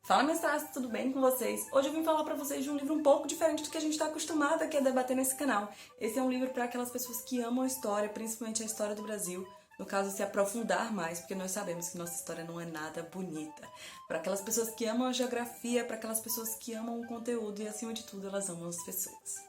Fala, mestrados, tudo bem com vocês? Hoje eu vim falar pra vocês de um livro um pouco diferente do que a gente está acostumado aqui a debater nesse canal. Esse é um livro para aquelas pessoas que amam a história, principalmente a história do Brasil. No caso, se aprofundar mais, porque nós sabemos que nossa história não é nada bonita. Para aquelas pessoas que amam a geografia, para aquelas pessoas que amam o conteúdo e, acima de tudo, elas amam as pessoas.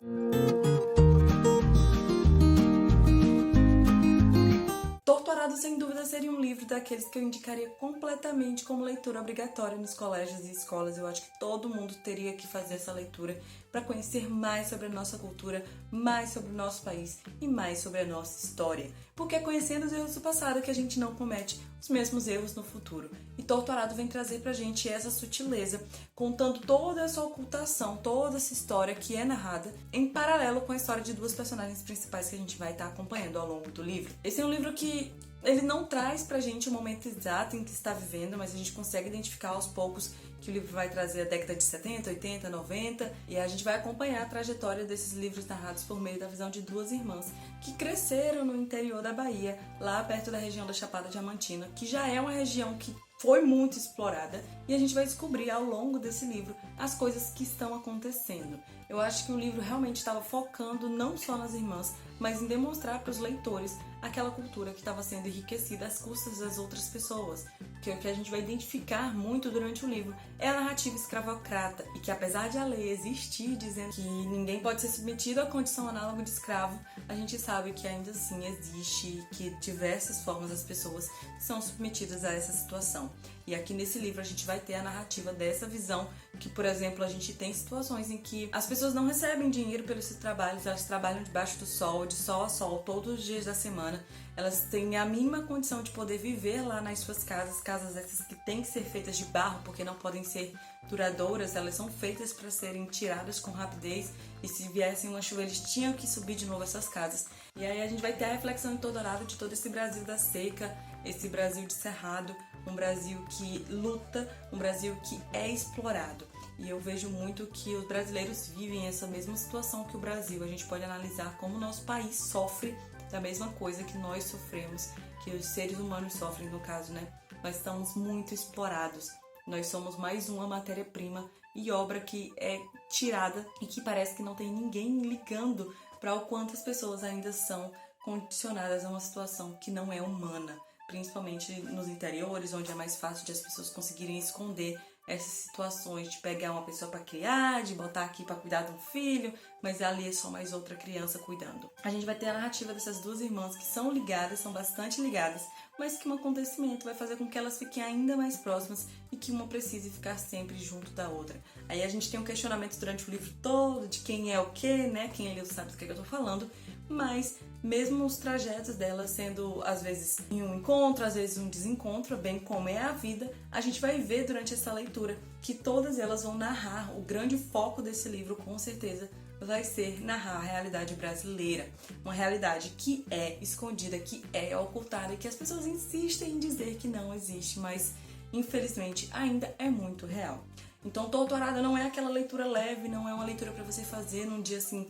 Torturado, sem dúvida, seria um livro daqueles que eu indicaria completamente como leitura obrigatória nos colégios e escolas. Eu acho que todo mundo teria que fazer essa leitura para conhecer mais sobre a nossa cultura, mais sobre o nosso país e mais sobre a nossa história. Porque é conhecendo os erros do passado que a gente não comete os mesmos erros no futuro. E Torturado vem trazer pra gente essa sutileza, contando toda essa ocultação, toda essa história que é narrada em paralelo com a história de duas personagens principais que a gente vai estar acompanhando ao longo do livro. Esse é um livro que ele não traz pra gente o momento exato em que está vivendo, mas a gente consegue identificar aos poucos que o livro vai trazer a década de 70, 80, 90, e a gente vai acompanhar a trajetória desses livros narrados por meio da visão de duas irmãs que cresceram no interior da Bahia, lá perto da região da Chapada Diamantina, que já é uma região que foi muito explorada, e a gente vai descobrir ao longo desse livro as coisas que estão acontecendo. Eu acho que o livro realmente estava focando não só nas irmãs, mas em demonstrar para os leitores aquela cultura que estava sendo enriquecida às custas das outras pessoas. Porque o que a gente vai identificar muito durante o livro é a narrativa escravocrata, e que apesar de a lei existir dizendo que ninguém pode ser submetido à condição análoga de escravo, a gente sabe que ainda assim existe, que diversas formas as pessoas são submetidas a essa situação. E aqui nesse livro a gente vai ter a narrativa dessa visão, que, por exemplo, a gente tem situações em que as pessoas não recebem dinheiro pelos seus trabalhos, elas trabalham debaixo do sol, de sol a sol, todos os dias da semana. Elas têm a mínima condição de poder viver lá nas suas casas, casas essas que têm que ser feitas de barro, porque não podem ser duradouras, elas são feitas para serem tiradas com rapidez, e se viessem uma chuva eles tinham que subir de novo essas casas. E aí a gente vai ter a reflexão em Torturado de todo esse Brasil da seca, esse Brasil de cerrado, um Brasil que luta, um Brasil que é explorado. E eu vejo muito que os brasileiros vivem essa mesma situação que o Brasil. A gente pode analisar como o nosso país sofre da mesma coisa que nós sofremos, que os seres humanos sofrem no caso, né? Nós estamos muito explorados. Nós somos mais uma matéria-prima e obra que é tirada e que parece que não tem ninguém ligando para o quanto as pessoas ainda são condicionadas a uma situação que não é humana, principalmente nos interiores, onde é mais fácil de as pessoas conseguirem esconder essas situações de pegar uma pessoa para criar, de botar aqui para cuidar de um filho, mas ali é só mais outra criança cuidando. A gente vai ter a narrativa dessas duas irmãs que são ligadas, são bastante ligadas, mas que um acontecimento vai fazer com que elas fiquem ainda mais próximas e que uma precise ficar sempre junto da outra. Aí a gente tem um questionamento durante o livro todo de quem é o quê, né? Quem leu sabe do que eu tô falando, mas mesmo os trajetos delas sendo às vezes um encontro, às vezes um desencontro, bem como é a vida, a gente vai ver durante essa leitura que todas elas vão narrar. O grande foco desse livro, com certeza, vai ser narrar a realidade brasileira, uma realidade que é escondida, que é ocultada e que as pessoas insistem em dizer que não existe, mas infelizmente ainda é muito real. Então Torturado não é aquela leitura leve, não é uma leitura para você fazer num dia assim,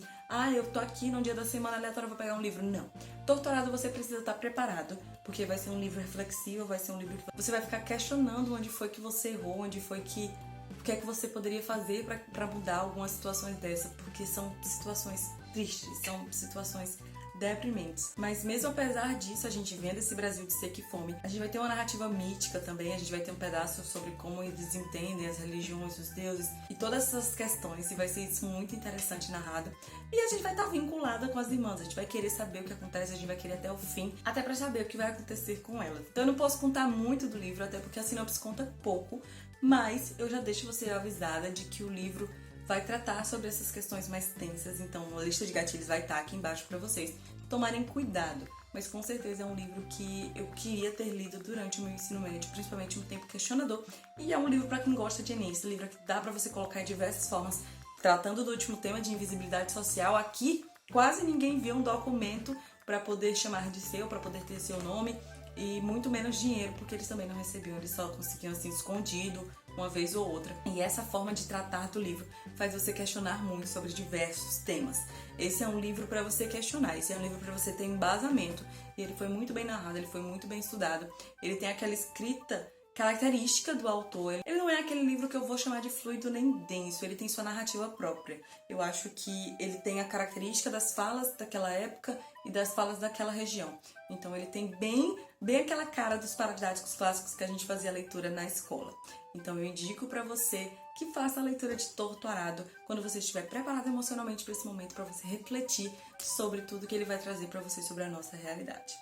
eu tô aqui num dia da semana aleatória, vou pegar um livro. Não. Torturado você precisa estar preparado, porque vai ser um livro reflexivo, vai ser um livro que você vai ficar questionando onde foi que você errou, onde foi que o que é que você poderia fazer para mudar algumas situações dessa, porque são situações tristes, são situações deprimentes. Mas mesmo apesar disso, a gente vendo esse Brasil de seca e fome, a gente vai ter uma narrativa mítica também, a gente vai ter um pedaço sobre como eles entendem as religiões, os deuses e todas essas questões, e vai ser isso muito interessante narrado. E a gente vai estar vinculada com as irmãs, a gente vai querer saber o que acontece, a gente vai querer até o fim, até pra saber o que vai acontecer com elas. Então eu não posso contar muito do livro, até porque a sinopse conta pouco, mas eu já deixo você avisada de que o livro vai tratar sobre essas questões mais tensas, então a lista de gatilhos vai estar aqui embaixo para vocês tomarem cuidado, mas com certeza é um livro que eu queria ter lido durante o meu ensino médio, principalmente um tempo questionador, e é um livro para quem gosta de Enem, esse livro que dá para você colocar de diversas formas, tratando do último tema de invisibilidade social. Aqui quase ninguém viu um documento para poder chamar de seu, para poder ter seu nome, e muito menos dinheiro, porque eles também não recebiam, eles só conseguiam assim escondido, uma vez ou outra. E essa forma de tratar do livro faz você questionar muito sobre diversos temas. Esse é um livro para você questionar, esse é um livro para você ter embasamento, e ele foi muito bem narrado, ele foi muito bem estudado, ele tem aquela escrita característica do autor. Ele não é aquele livro que eu vou chamar de fluido nem denso, ele tem sua narrativa própria. Eu acho que ele tem a característica das falas daquela época e das falas daquela região. Então ele tem bem aquela cara dos paradidáticos clássicos que a gente fazia a leitura na escola. Então eu indico para você que faça a leitura de Torto Arado quando você estiver preparado emocionalmente para esse momento, para você refletir sobre tudo que ele vai trazer para você sobre a nossa realidade.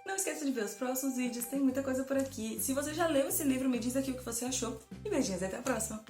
Não esqueça de ver os próximos vídeos, tem muita coisa por aqui. Se você já leu esse livro, me diz aqui o que você achou. E beijinhos, até a próxima!